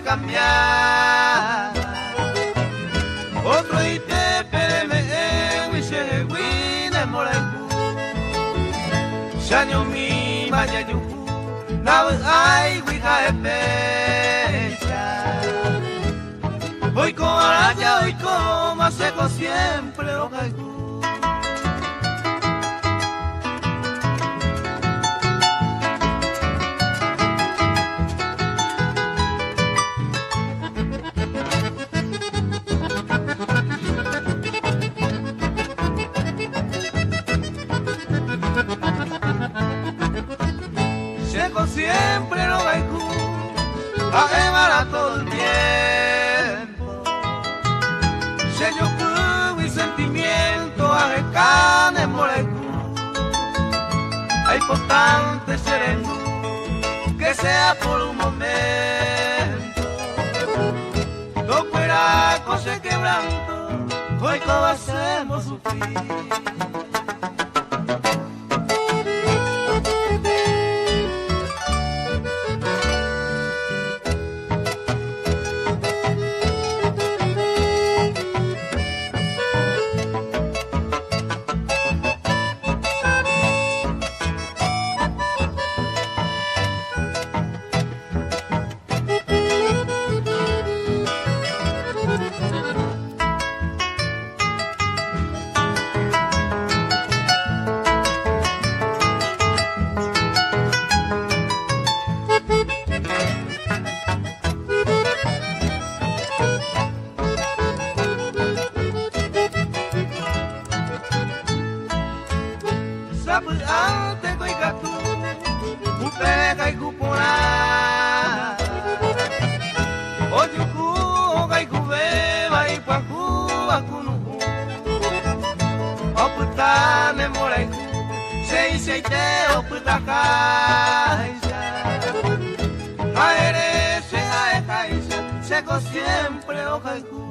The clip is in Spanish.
de cambiar. Otro y te pereme wishe wine molengu. Shanyo mi maya yuku na ai wika epecha. Hoy con araya, hoy con más seco siempre lo caigo. Siempre lo gaiku, a todo el tiempo. Señor, mi sentimiento, a cane molecu. Es importante sereno, que sea por un momento. No fuera cosa quebranto, hoy todo hacemos sufrir. Ante koikatu, upeka ikupona. Ojuku okaikubeba ipaku akunu. Oputane moleku, seite oputakaisa. Aere se aekaisa, seco siempre okaiku.